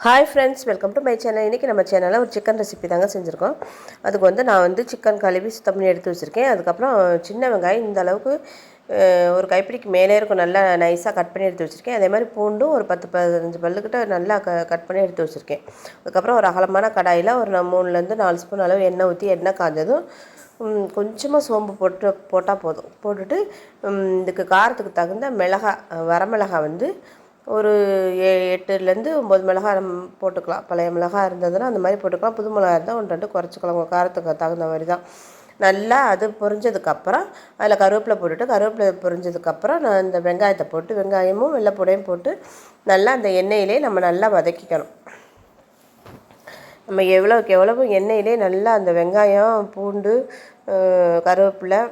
Hi friends, welcome to my channel. இன்றைக்கி நம்ம சேனலில் ஒரு சிக்கன் ரெசிபி தாங்க செஞ்சுருக்கோம். அதுக்கு வந்து நான் வந்து சிக்கன் கழுவி சுத்தம் பண்ணி எடுத்து வச்சுருக்கேன். அதுக்கப்புறம் சின்ன வெங்காயம் இந்த அளவுக்கு ஒரு கைப்பிடிக்கு மேலே இருக்கும், நல்லா நைஸாக கட் பண்ணி எடுத்து வச்சுருக்கேன். அதே மாதிரி பூண்டும் ஒரு 10-15 பல்லுக்கிட்ட நல்லா கட் பண்ணி எடுத்து வச்சுருக்கேன். அதுக்கப்புறம் ஒரு அகலமான கடாயில் ஒரு 3லேருந்து 4 ஸ்பூன் அளவு எண்ணெய் ஊற்றி எண்ணெய் காஞ்சதும் கொஞ்சமாக சோம்பு போட்டால் போதும். போட்டுட்டு இதுக்கு காரத்துக்கு தகுந்த வரமிளகாய் வந்து ஒரு 8லேருந்து 9 மிளகாய் போட்டுக்கலாம். பழைய மிளகாய் இருந்ததுன்னா அந்த மாதிரி போட்டுக்கலாம். புது மிளகாய் இருந்தால் 1-2 குறைச்சிக்கலாம். உங்கள் காரத்துக்கு தகுந்த மாதிரி தான். நல்லா அது பொரிஞ்சதுக்கப்புறம் அதில் கருவேப்பிலை போட்டுட்டு, கருவேப்பிலை பொரிஞ்சதுக்கப்புறம் நான் இந்த வெங்காயத்தை போட்டு, வெங்காயமும் வெள்ளைப்பூடையும் போட்டு நல்லா அந்த எண்ணெயிலே நம்ம நல்லா வதக்கிக்கணும். நம்ம எவ்வளோக்கு எவ்வளவு எண்ணெயிலே நல்லா அந்த வெங்காயம், பூண்டு, கருவேப்பிலை,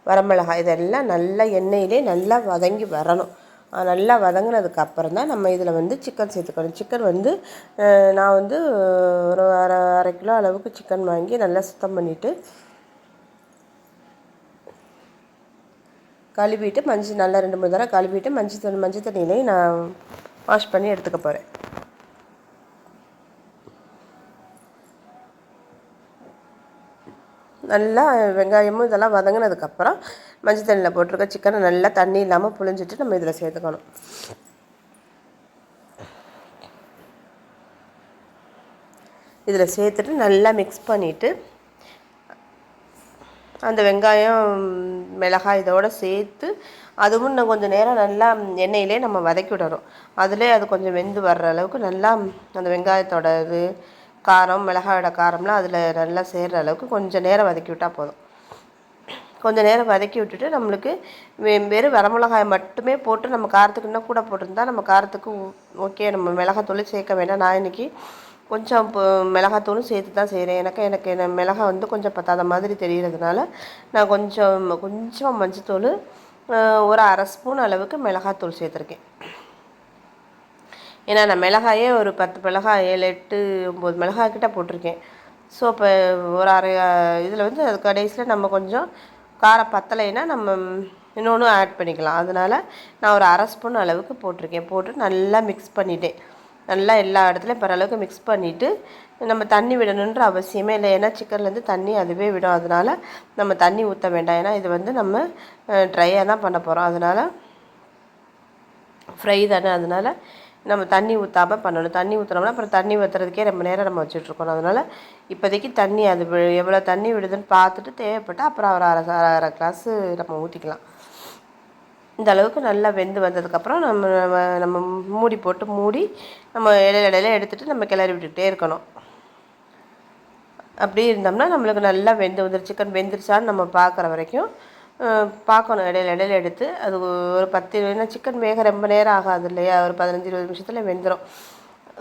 வரமிளகாய் இதெல்லாம் நல்லா எண்ணெயிலே நல்லா வதங்கி வரணும். நல்லா வதங்கினதுக்கப்புறம் தான் நம்ம இதில் வந்து சிக்கன் சேர்த்துக்கணும். சிக்கன் வந்து நான் வந்து ஒரு அரை கிலோ அளவுக்கு சிக்கன் வாங்கி நல்லா சுத்தம் பண்ணிவிட்டு கழுவிட்டு நல்லா 2-3 தடவை கழுவிட்டு மஞ்சள் தண்ணியிலையும் நான் வாஷ் பண்ணி எடுத்துக்க போகிறேன். நல்லா வெங்காயமும் இதெல்லாம் வதங்கினதுக்கப்புறம் மஞ்சள் தண்ணியில் போட்டிருக்க சிக்கனை நல்லா தண்ணி இல்லாமல் புழிஞ்சிட்டு நம்ம இதில் சேர்த்துக்கணும். இதில் சேர்த்துட்டு நல்லா மிக்ஸ் பண்ணிவிட்டு அந்த வெங்காயம், மிளகாய் இதோடு சேர்த்து அதுவும் இன்னும் கொஞ்சம் நேரம் நல்லா எண்ணெயிலே நம்ம வதக்கி விடணும். அதிலே அது கொஞ்சம் வெந்து வர்ற அளவுக்கு நல்லா அந்த வெங்காயத்தோட இது காரம், மிளகாயோட காரம்லாம் அதில் நல்லா சேர்கிற அளவுக்கு கொஞ்சம் நேரம் வதக்கி விட்டால் போதும். கொஞ்சம் நேரம் வதக்கி விட்டுட்டு நம்மளுக்கு வெறும் வரமிளகாய் மட்டுமே போட்டு நம்ம காரத்துக்கு இன்னும் கூட போட்டிருந்தா நம்ம காரத்துக்கு ஓகே, நம்ம மிளகாத்தூள் சேர்க்க வேண்டாம். நான் இன்றைக்கி கொஞ்சம் மிளகாத்தூளும் சேர்த்து தான் செய்கிறேன். எனக்கு மிளகாய் வந்து கொஞ்சம் பத்தாத மாதிரி தெரிகிறதுனால நான் கொஞ்சம் மஞ்சத்தூள், ஒரு அரை ஸ்பூன் அளவுக்கு மிளகாத்தூள் சேர்த்துருக்கேன். ஏன்னா நான் மிளகாயே ஒரு 10 மிளகாய், 7, 8, 9 மிளகாய் கிட்ட போட்டிருக்கேன். ஸோ இப்போ ஒரு அரை இதில் வந்து அது கடைசியில் நம்ம கொஞ்சம் காரம் பத்தலைன்னா நம்ம இன்னொன்று ஆட் பண்ணிக்கலாம். அதனால் நான் ஒரு அரை ஸ்பூன் அளவுக்கு போட்டிருக்கேன். போட்டு நல்லா மிக்ஸ் பண்ணிவிட்டேன். நல்லா எல்லா இடத்துலையும் பரளவுக்கு மிக்ஸ் பண்ணிவிட்டு நம்ம தண்ணி விடணுன்ற அவசியமே இல்லை. ஏன்னா சிக்கன்லேருந்து தண்ணி அதுவே விடும். அதனால் நம்ம தண்ணி ஊற்ற வேண்டாம். ஏன்னா இது வந்து நம்ம ட்ரையாக தான் பண்ண போகிறோம். அதனால் ஃப்ரை தானே, அதனால் நம்ம தண்ணி ஊற்றாமல் பண்ணணும். தண்ணி ஊற்றினோம்னா அப்புறம் தண்ணி ஊற்றுறதுக்கே ரொம்ப நேரம் நம்ம வச்சுட்ருக்கணும். அதனால் இப்போதைக்கு தண்ணி அது எவ்வளோ தண்ணி விடுதுன்னு பார்த்துட்டு தேவைப்பட்டால் அப்புறம் ஒரு அரை கிளாஸு நம்ம ஊற்றிக்கலாம். இந்த அளவுக்கு நல்லா வெந்து வந்ததுக்கப்புறம் நம்ம மூடி நம்ம இடையில எடுத்துகிட்டு நம்ம கிளறி விட்டுக்கிட்டே இருக்கணும். அப்படி இருந்தோம்னா நம்மளுக்கு நல்லா சிக்கன் வெந்துருச்சான்னு நம்ம பார்க்குற வரைக்கும் பார்க்கணும். இடையில எடுத்து அது ஒரு 10, ஏன்னா சிக்கன் வேக ரொம்ப நேரம் ஆகாது இல்லையா, ஒரு 15-20 நிமிஷத்தில் வெந்துடும்.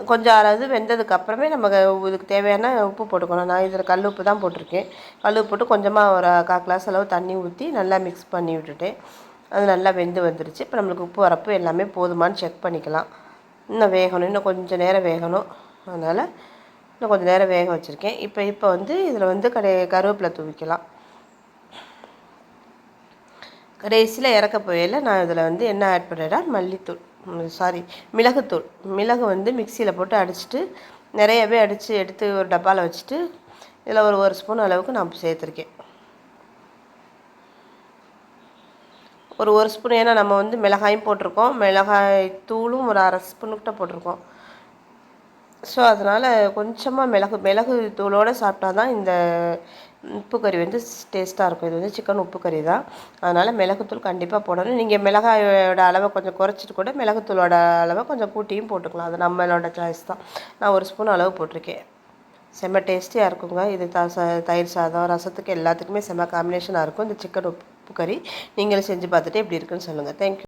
கொஞ்சம் அதாவது வெந்ததுக்கப்புறமே நம்ம இதுக்கு தேவையான உப்பு போட்டுக்கணும். நான் இதில் கல் உப்பு தான் போட்டிருக்கேன். கல் உப்பு போட்டு கொஞ்சமாக ஒரு 1/4 கிளாஸ் அளவு தண்ணி ஊற்றி நல்லா மிக்ஸ் பண்ணி விட்டுட்டேன். அது நல்லா வெந்து வந்துருச்சு. இப்போ நம்மளுக்கு உப்பு வரப்பு எல்லாமே போதுமானு செக் பண்ணிக்கலாம். இன்னும் கொஞ்சம் நேரம் வேகணும். அதனால் இன்னும் கொஞ்சம் நேரம் வேக வச்சுருக்கேன். இப்போ வந்து இதில் வந்து கருவேப்பிலை தூவிக்கலாம். கடைசியில் இறக்க போயில நான் இதில் வந்து என்ன ஆட் பண்ணுறேன்னா மிளகுத்தூள். மிளகு வந்து மிக்சியில் போட்டு அடிச்சுட்டு நிறையவே அடித்து எடுத்து ஒரு டப்பாவில் வச்சுட்டு இதில் ஒரு ஸ்பூன் அளவுக்கு நான் சேர்த்துருக்கேன். ஒரு ஸ்பூன், ஏன்னா நம்ம வந்து மிளகாயும் போட்டிருக்கோம், மிளகாய் தூளும் ஒரு அரை ஸ்பூனுக்கிட்ட போட்டிருக்கோம். ஸோ அதனால் கொஞ்சமாக மிளகு தூளோடு சாப்பிட்டா தான் இந்த உப்பு கறி வந்து டேஸ்ட்டாக இருக்கும். இது வந்து சிக்கன் உப்பு கறி தான். அதனால் மிளகுத்தூள் கண்டிப்பாக போடணும். நீங்கள் மிளகாயோட அளவை கொஞ்சம் குறைச்சிட்டு கூட மிளகுத்தூளோட அளவை கொஞ்சம் கூட்டியும் போட்டுக்கலாம். அது நம்மளோட சாய்ஸ் தான். நான் 1 ஸ்பூன் அளவு போட்டிருக்கேன். செம்ம டேஸ்டியாக இருக்குங்க. இது தயிர் சாதம், ரசத்துக்கு எல்லாத்துக்குமே செம்ம காம்பினேஷனாக இருக்கும் இந்த சிக்கன் உப்பு கறி. நீங்களும் செஞ்சு பார்த்துட்டு எப்படி இருக்குன்னு சொல்லுங்கள். தேங்க்யூ.